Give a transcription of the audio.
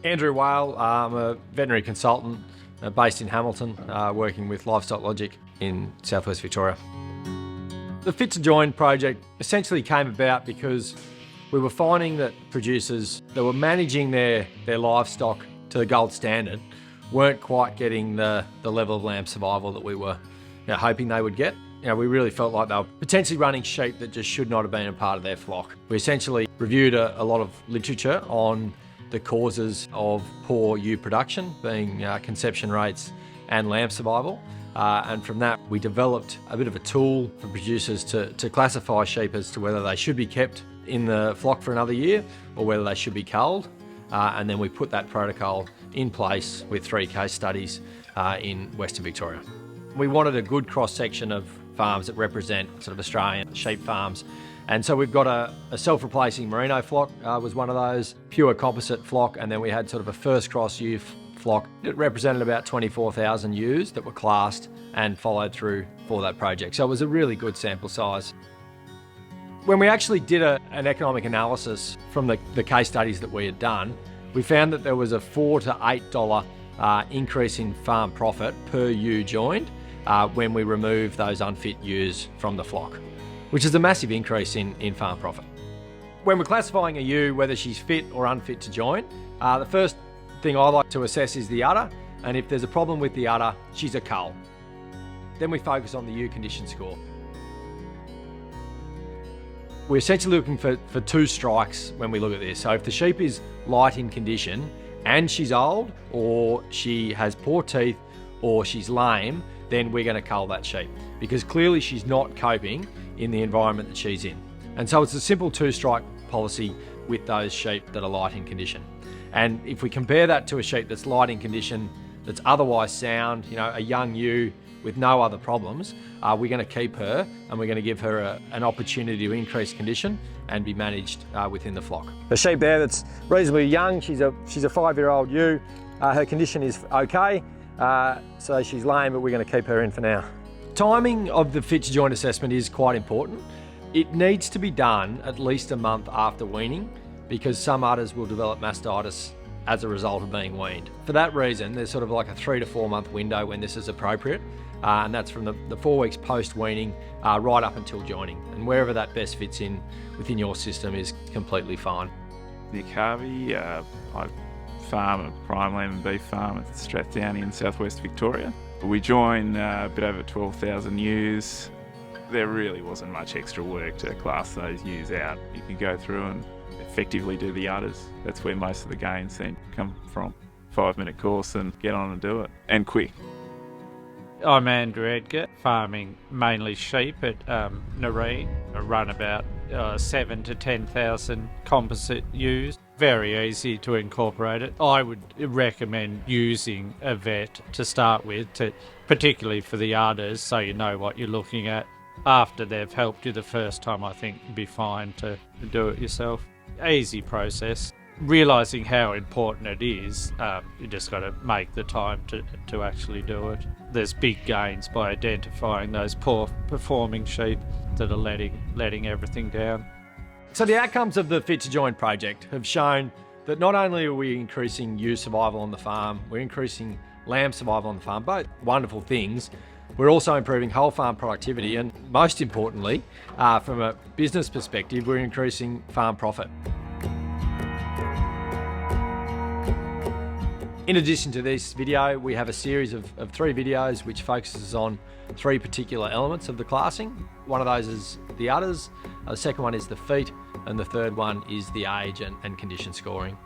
Andrew Whale, I'm a veterinary consultant based in Hamilton, working with Livestock Logic in southwest Victoria. The Fit to Join project essentially came about because we were finding that producers that were managing their livestock to the gold standard weren't quite getting the level of lamb survival that we were hoping they would get. We really felt like they were potentially running sheep that just should not have been a part of their flock. We essentially reviewed a lot of literature on the causes of poor ewe production, being conception rates and lamb survival. And from that, we developed a bit of a tool for producers to classify sheep as to whether they should be kept in the flock for another year or whether they should be culled. And then we put that protocol in place with 3 case studies in Western Victoria. We wanted a good cross-section of farms that represent sort of Australian sheep farms. And so we've got a self-replacing merino flock was one of those, pure composite flock, and then we had sort of a first cross ewe flock. It represented about 24,000 ewes that were classed and followed through for that project. So it was a really good sample size. When we actually did an economic analysis from the case studies that we had done, we found that there was a $4 to $8 increase in farm profit per ewe joined when we remove those unfit ewes from the flock, which is a massive increase in farm profit. When we're classifying a ewe, whether she's fit or unfit to join, the first thing I like to assess is the udder, and if there's a problem with the udder, she's a cull. Then we focus on the ewe condition score. We're essentially looking for 2 strikes when we look at this. So if the sheep is light in condition and she's old, or she has poor teeth, or she's lame, then we're going to cull that sheep because clearly she's not coping in the environment that she's in. And so it's a simple 2-strike policy with those sheep that are light in condition. And if we compare that to a sheep that's light in condition, that's otherwise sound, a young ewe with no other problems, we're going to keep her and we're going to give her an opportunity to increase condition and be managed within the flock. The sheep there that's reasonably young, she's a 5-year-old ewe. Her condition is okay, so she's lame, but we're going to keep her in for now. Timing of the Fit to Join assessment is quite important. It needs to be done at least a month after weaning because some udders will develop mastitis as a result of being weaned. For that reason, there's sort of like a 3 to 4 month window when this is appropriate, and that's from the 4 weeks post-weaning right up until joining. And wherever that best fits in within your system is completely fine. Nick Harvey, I farm a prime lamb and beef farm at Strathdown in southwest Victoria. We join a bit over 12,000 ewes. There really wasn't much extra work to class those ewes out. You could go through and effectively do the udders. That's where most of the gains then come from. 5-minute course and get on and do it, and quick. I'm Andrew Edgar, farming mainly sheep at Nareen. I run about 7 to 10,000 composite ewes. Very easy to incorporate it. I would recommend using a vet to start with, particularly for the udders, so you know what you're looking at. After they've helped you the first time, I think it'd be fine to do it yourself. Easy process. Realising how important it is, you just got to make the time to actually do it. There's big gains by identifying those poor performing sheep that are letting everything down. So the outcomes of the Fit to Join project have shown that not only are we increasing ewe survival on the farm, we're increasing lamb survival on the farm, both wonderful things. We're also improving whole farm productivity, and most importantly, from a business perspective, we're increasing farm profit. In addition to this video, we have a series of 3 videos which focuses on 3 particular elements of the classing. One of those is the udders, the second one is the feet, and the third one is the age and condition scoring.